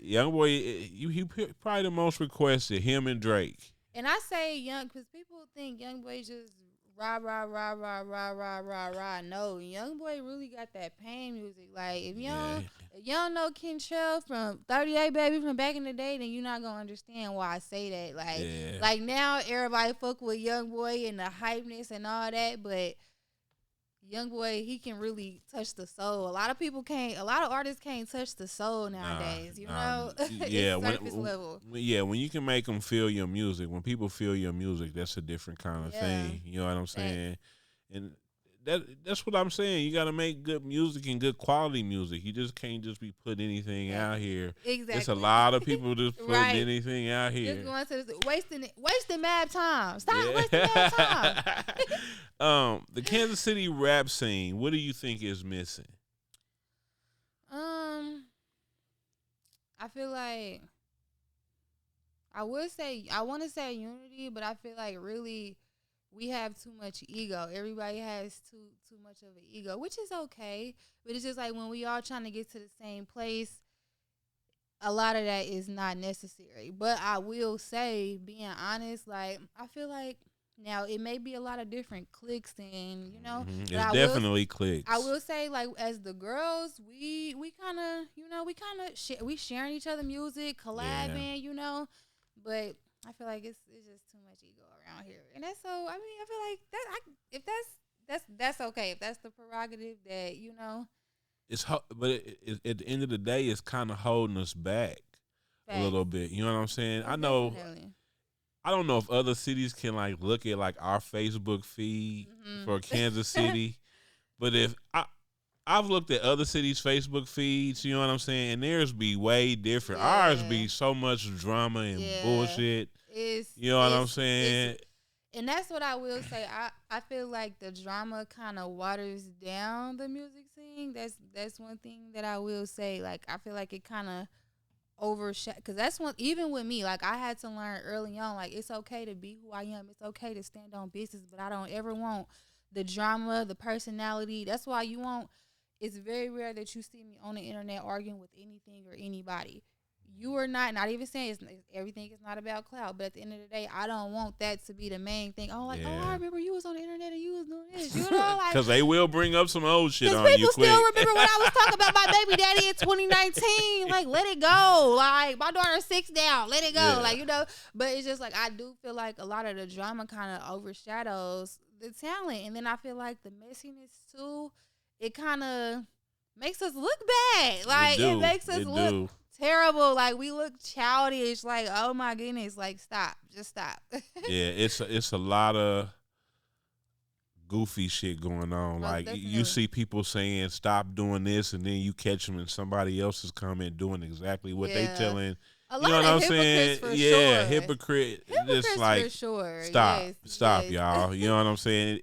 probably the most requested. Him and Drake. And I say young because people think young boy just rah rah rah rah rah rah rah rah. No, young boy really got that pain music. Like if you don't know Kentrell from 38 Baby from back in the day, then you're not gonna understand why I say that. Like now everybody fuck with young boy and the hypeness and all that, but young boy, he can really touch the soul. A lot of people can't. A lot of artists can't touch the soul nowadays. You know, yeah, it's surface level. When you can make them feel your music, when people feel your music, that's a different kind of thing. You know what I'm saying? And that's what I'm saying. You got to make good music and good quality music. You just can't just be putting anything out here. Exactly. There's a lot of people just putting anything out here. Just going to wasting mad time. Stop wasting mad time. The Kansas City rap scene. What do you think is missing? I feel like I want to say unity, but I feel like really we have too much ego. Everybody has too much of an ego, which is okay. But it's just like when we all trying to get to the same place, a lot of that is not necessary. But I will say, being honest, like I feel like now it may be a lot of different cliques and it's definitely cliques. I will say, like as the girls, we kind of we sharing each other music, collabing, but I feel like it's just too much ego around here, and that's so. I mean, I feel like if that's okay. If that's the prerogative that it's but at the end of the day, it's kind of holding us back a little bit. You know what I'm saying? I know. Definitely. I don't know if other cities can like look at like our Facebook feed for Kansas City, but if I've looked at other cities' Facebook feeds, you know what I'm saying, and theirs be way different. Yeah. Ours be so much drama and bullshit. You know what I'm saying? And that's what I will say. I feel like the drama kind of waters down the music scene. That's one thing that I will say. Like I feel like it kind of overshadowed, because that's one. Even with me, like I had to learn early on. Like it's okay to be who I am. It's okay to stand on business, but I don't ever want the drama, the personality. That's why you won't. It's very rare that you see me on the internet arguing with anything or anybody. You are not even saying everything is not about clout, but at the end of the day, I don't want that to be the main thing. Oh, I remember you was on the internet and you was doing this. Because they will bring up some old shit on you. People still remember when I was talking about my baby daddy in 2019. Like, let it go. Like, my daughter's 6 now. Let it go. Yeah. But it's just like I do feel like a lot of the drama kind of overshadows the talent, and then I feel like the messiness too. It kind of makes us look bad. Like it makes us look terrible. Like we look childish. Like, oh my goodness. Like just stop. Yeah, it's a lot of goofy shit going on. Like definitely. You see people saying stop doing this, and then you catch them in somebody else's comment doing exactly what they telling. A lot of what I'm saying? Yeah, hypocrite. Just like for sure. Stop, y'all. You know what I'm saying?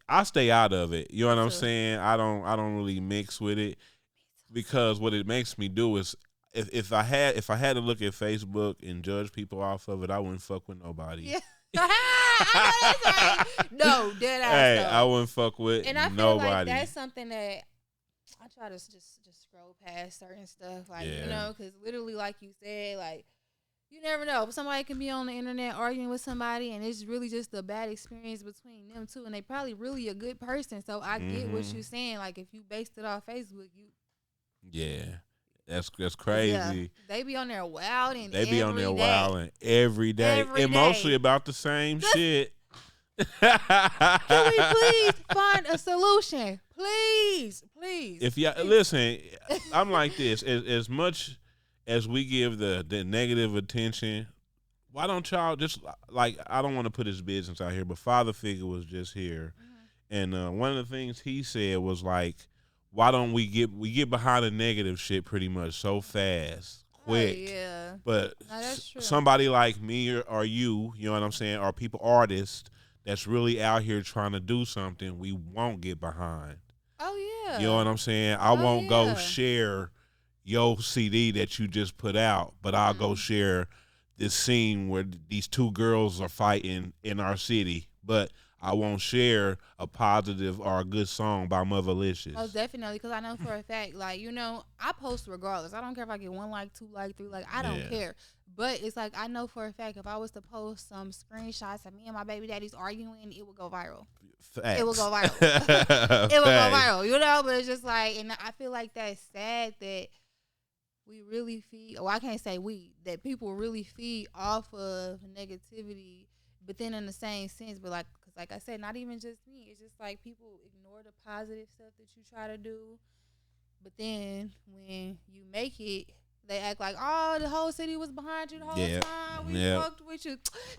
I stay out of it. You know what I'm saying? I don't really mix with it, because what it makes me do is if I had to look at Facebook and judge people off of it, I wouldn't fuck with nobody. Yeah. No, dead ass. Hey, I wouldn't fuck with nobody. And I feel like that's something that I try to just scroll past certain stuff, like because literally, like you said, like. You never know. Somebody can be on the internet arguing with somebody, and it's really just a bad experience between them two, and they probably really a good person. So I get what you're saying. Like if you based it off Facebook, that's crazy. Yeah, they be on there wilding. They be on there wilding every day, and mostly about the same shit. Can we please find a solution, please? If y'all listen, I'm like this. As much as we give the negative attention, why don't y'all just, like, I don't want to put his business out here, but Father Figure was just here, and one of the things he said was like, why don't we get behind the negative shit pretty much so fast, quick? Oh, yeah. But somebody like me or you know what I'm saying, or artists that's really out here trying to do something, we won't get behind. Oh yeah. You know what I'm saying? I won't go share your CD that you just put out, but I'll go share this scene where these two girls are fighting in our city, but I won't share a positive or a good song by Most Muvalicious. definitely, because I know for a fact, like, I post regardless. I don't care if I get one like, two like, three like. I don't Yeah, care. But it's like I know for a fact if I was to post some screenshots of me and my baby daddies arguing, it would go viral. It will facts. go viral. It will go Facts. viral, But it's just like, and I feel like that's sad that we really feed. Oh, I can't say we. That people really feed off of negativity, but then in the same sense, but like, cause like I said, not even just me. It's just like people ignore the positive stuff that you try to do, but then when you make it, they act like, oh, the whole city was behind you the whole Yeah, time. We yeah, fucked with you.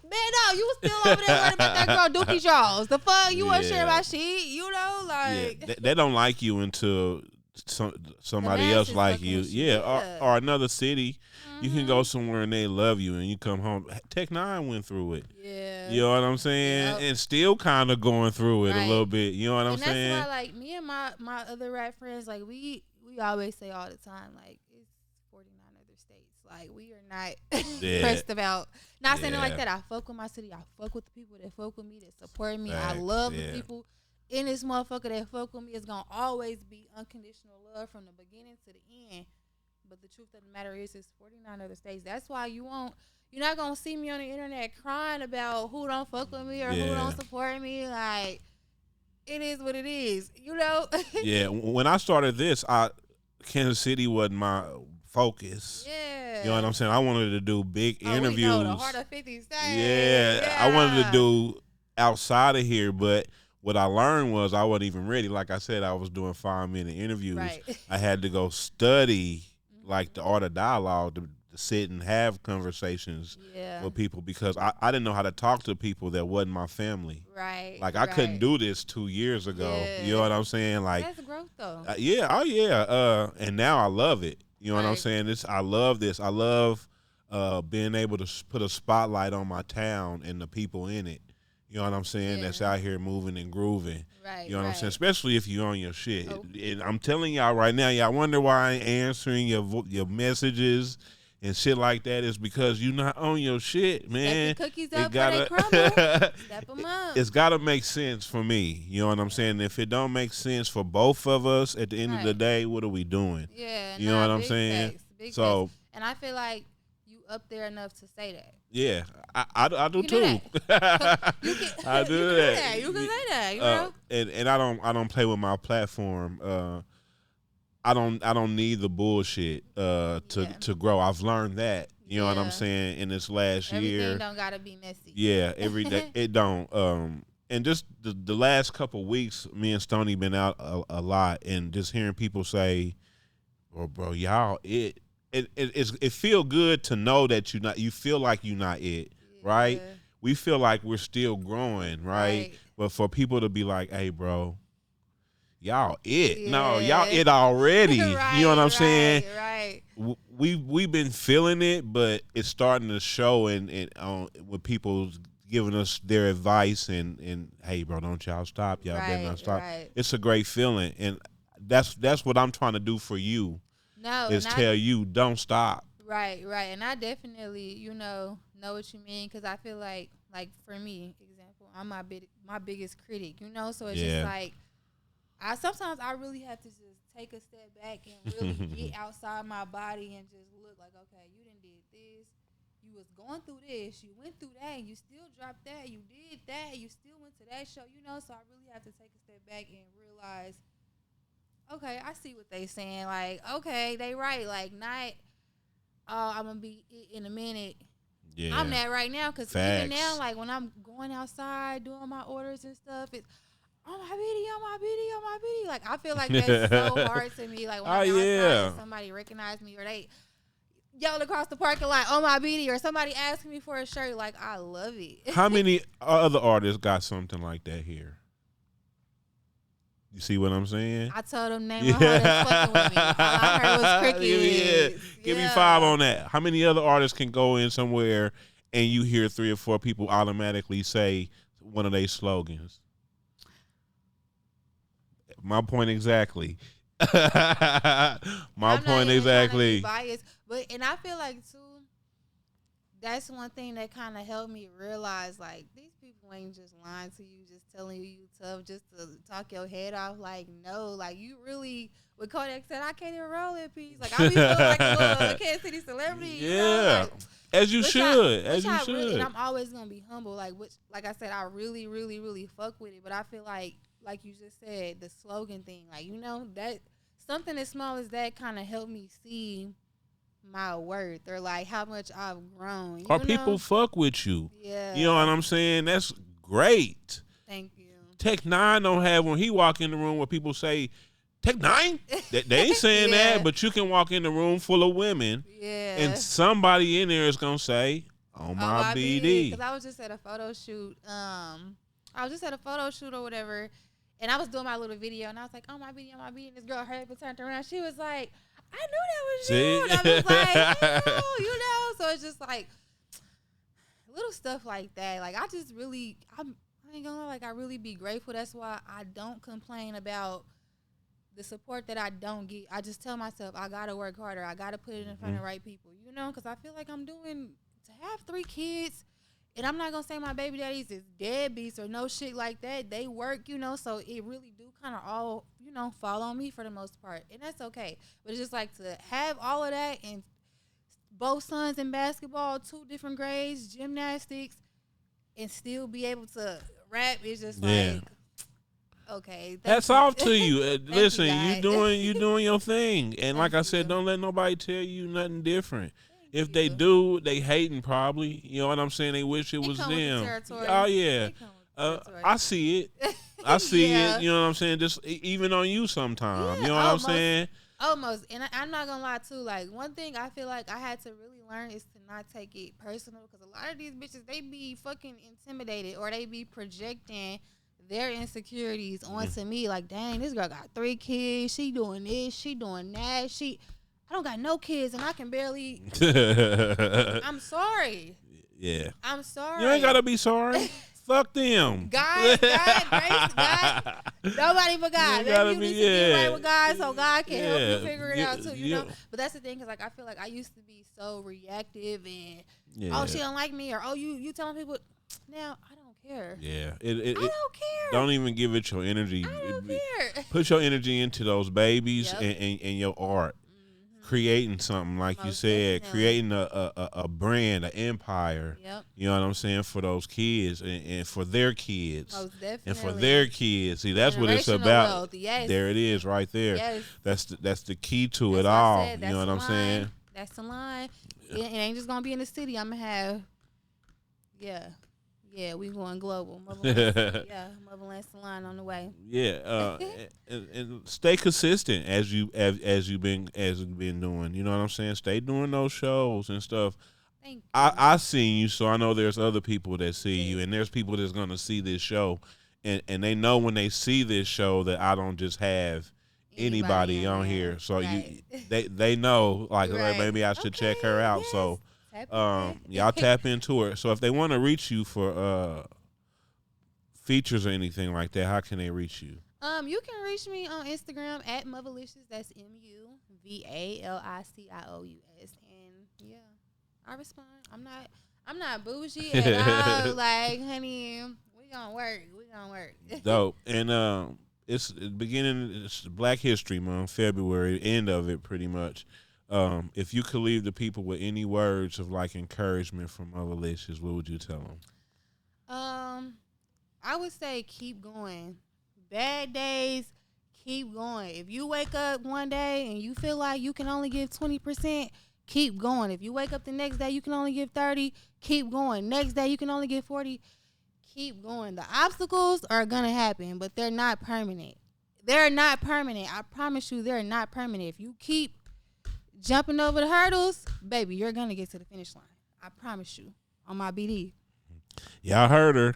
Man, no, you was still over there worried about that girl Dookie Jaws. The fuck? You wasn't sharing yeah, my shit, yeah. like They don't like you until the somebody else masses like fucking you. with you. Yeah, Yeah. or another city. You can go Mm-hmm. somewhere and they love you, and you come home. Tech Nine went through it. Yeah. You know what I'm saying? Yep. And still kind of going through it a little Right. bit. You know what I'm And that's why, saying? like, me and my other rap friends, like, we always say all the time, like, it's 49 other states. Like, we are not Yeah, pressed about. Not saying it like yeah. that. I fuck with my city. I fuck with the people that fuck with me, that support me. I Facts. love the Yeah, people in this motherfucker that fuck with me. It's gonna always be unconditional love from the beginning to the end. But the truth of the matter is, it's 49 other states. That's why you're not gonna see me on the internet crying about who don't fuck with me or who yeah, don't support me. Like, it is what it is. yeah. When I started this, Kansas City wasn't my focus. You know what Yeah. I'm saying? I wanted to do big Oh, we know the heart interviews. of 50 States. Yeah, I wanted to Yeah. do outside of here, but what I learned was I wasn't even ready. Like I said, I was doing 5 minute interviews. Right. I had to go study like the Mhm. art of dialogue to sit and have conversations Yeah. with people because I didn't know how to talk to people that wasn't my family. Right. Like I couldn't Right. do this 2 years ago. You know Yeah. what I'm saying? But Like, that's growth, though. yeah, oh yeah. And now I love it. You know what I'm Right. saying? I love this. I love being able to put a spotlight on my town and the people in it. You know what I'm saying? Yeah. That's out here moving and grooving. Right. You know what I'm saying? Right. Especially if you're on your shit. Oh. And I'm telling y'all right now, y'all wonder why I ain't answering your messages and shit like that is because you're not on your shit, Step your man. cookies It up before they gotta crumble. Step them up. it's gotta make sense for me. You know what I'm saying? If it don't make sense for both of us at the end of the Right. day, what are we doing? Yeah. You know Nah. what I'm Big saying? facts. Big facts. So And I feel like you up there enough to say that. yeah, I You do can do too. that. You can. I You can do do that. that. You can say that. And I don't play with my platform. I don't need the bullshit Yeah. to grow. I've learned that. You know what I'm Yeah. saying in this last Everything year. don't gotta be messy. Yeah, every day it don't. And just the last couple weeks, me and Stoney been out a lot, and just hearing people say, "Well, bro, y'all it feel good to know that you feel like you're not it, right? Yeah. We feel like we're still growing, right? Right. But for people to be like, hey, bro, y'all it. No, y'all Yeah. it already. You know what Right. I'm saying? Right. Right. We've been feeling it, but it's starting to show and with people giving us their advice and hey, bro, don't y'all stop. Y'all better Right. not stop. Right. It's a great feeling, and that's what I'm trying to do for you No, is and I tell you don't stop. right, right, and I definitely, know what you mean because I feel like for me, example, I'm my biggest critic, so it's just Yeah. like I really have to just take a step back and really get outside my body and just look like, okay, you done did this, you was going through this, you went through that, and you still dropped that, you did that, you still went to that show. So I really have to take a step back and realize, okay, I see what they saying. Like, okay, they right. Like, not, oh, I'm gonna be in a minute. Yeah. I'm that right now because even Facts. now, like when I'm going outside doing my orders and stuff, it's on my video, on my video, on my video. Like I feel like that's so hard to me. Like when Oh I'm outside yeah. and somebody recognize me or they yell across the parking lot on my video or somebody asking me for a shirt. Like I love it. How many other artists got something like that here? You see what I'm saying? I told them name one that's fucking with me. All I heard was crickets. Give me 5 on that. How many other artists can go in somewhere and you hear 3 or 4 people automatically say one of their slogans? My point exactly. My I'm not point even trying to be exactly. biased, but and I feel like too, that's one thing that kind of helped me realize, like, these people ain't just lying to you, just telling you tough just to talk your head off. Like, no, like, you really, what Kodak said, I can't even roll in peace. Like, I be feeling like a little Kansas City celebrity, you know? Yeah. Like, As you should. As you really, and should. I'm always going to be humble. Like, which, like I said, I really, really, really fuck with it. But I feel like you just said, the slogan thing, like, you know, that something as small as that kind of helped me see my worth, or like how much I've grown. You Or know? people fuck with you. Yeah. You know what I'm saying? That's great. Thank you. Tech Nine don't have when he walk in the room where people say, Tech Nine? They ain't saying Yeah. that, but you can walk in the room full of women Yeah. and somebody in there is gonna say, on my BD. Because I was just at a photo shoot. I was just at a photo shoot or whatever, and I was doing my little video, and I was like, "Oh, my BD, on my BD." And this girl hurried up and turned around. She was like, "I knew that was you." And I was like, "Ew," you know. So it's just like little stuff like that. Like, I just really, I ain't gonna lie, like, I really be grateful. That's why I don't complain about the support that I don't get. I just tell myself I gotta work harder. I gotta put it in front of the right people, you know, because I feel like I'm doing, to have 3 kids, and I'm not gonna say my baby daddies is deadbeats or no shit like that. They work, you know, so it really do kind of all, you know, fall on me for the most part, and that's okay. But it's just like to have all of that, and both sons in basketball, 2 different grades, gymnastics, and still be able to rap is just like, okay. That's off to you. Listen, you doing your thing, and like I said, don't let nobody tell you nothing different. If they do, they hating probably. You know what I'm saying? They wish it was them. Oh yeah, I see it. I see it. You know what I'm saying? Just even on you sometimes. You know what I'm saying? Almost. And I'm not gonna lie too. Like, one thing I feel like I had to really learn is to not take it personal, because a lot of these bitches, they be fucking intimidated, or they be projecting their insecurities onto me. Like, dang, this girl got 3 kids. She doing this. She doing that. I don't got no kids, and I can barely. I'm sorry. Yeah. I'm sorry. You ain't gotta be sorry. Fuck them. God, grace, God. Nobody but God. Maybe you need to get right with God, so God can help you figure it out too, you know? But that's the thing, because, like, I feel like I used to be so reactive and, oh, she don't like me, or, oh, you telling people. Now, I don't care. Yeah. I don't care. Don't even give it your energy. I don't care. Put your energy into those babies Yep. and your art. Creating something, like Most you said, definitely. creating a brand, an empire. Yep. You know what I'm saying, for those kids and for their kids. Most definitely. And for their kids. See, that's what it's Generational about. wealth. Yes. There it is, right there. Yes. That's the key to That's it what I all. said. You know what I'm saying? That's the line. It ain't just gonna be in the city. I'm gonna have, yeah, we going global. Motherland Salon on the way. Yeah, and stay consistent as you've been doing. You know what I'm saying? Stay doing those shows and stuff. Thank you. I seen you, so I know there's other people that see you, and there's people that's gonna see this show, and they know when they see this show that I don't just have anybody on here. So right. they know, like, Right. maybe I should check her out. Yes. So Tap y'all tap into her. So if they want to reach you for features or anything like that, how can they reach you? You can reach me on Instagram at Muvalicious. That's MUVALICIOUS. And yeah, I respond. I'm not bougie at all. Like, honey, we gonna work. Dope. And it's Black History Month, February, end of it pretty much. If you could leave the people with any words of, like, encouragement from Muvalicious, what would you tell them? I would say keep going. Bad days, keep going. If you wake up one day and you feel like you can only give 20%, keep going. If you wake up the next day, you can only give 30, keep going. Next day, you can only give 40, keep going. The obstacles are going to happen, but they're not permanent. I promise you, they're not permanent. If you keep jumping over the hurdles, baby, you're going to get to the finish line. I promise you, on my BD. Y'all heard her.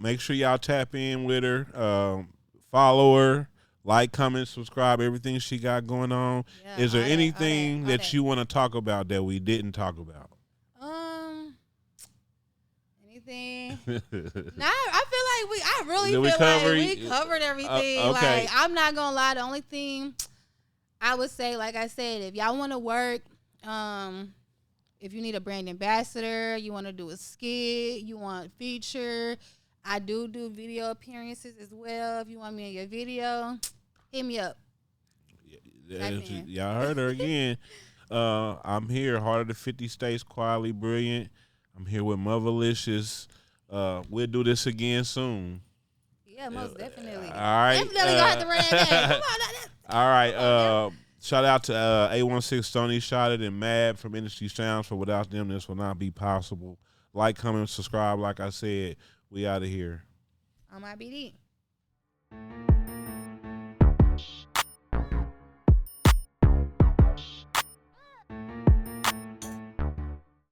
Make sure y'all tap in with her. Follow her. Like, comment, subscribe, everything she got going on. Yeah, Is there all anything that you want want to talk about that we didn't talk about? Anything? Nah, I feel like I really Did we feel cover like we covered everything. okay. Like, I'm not gonna lie. The only thing I would say, like I said, if y'all want to work, If you need a brand ambassador, you want to do a skit, you want feature, I do video appearances as well. If you want me in your video, hit me up. Type in. Y'all heard her again. I'm here, Heart of the 50 States, quietly brilliant. I'm here with Muvalicious. We'll do this again soon. Yeah, most definitely. All right. Definitely gonna have to run that. Come on, all right. Shout out to A16 Stony Shot It and Mad from Industry Sounds. For without them, this will not be possible. Like, comment, subscribe. Like I said, we out of here. on my BD.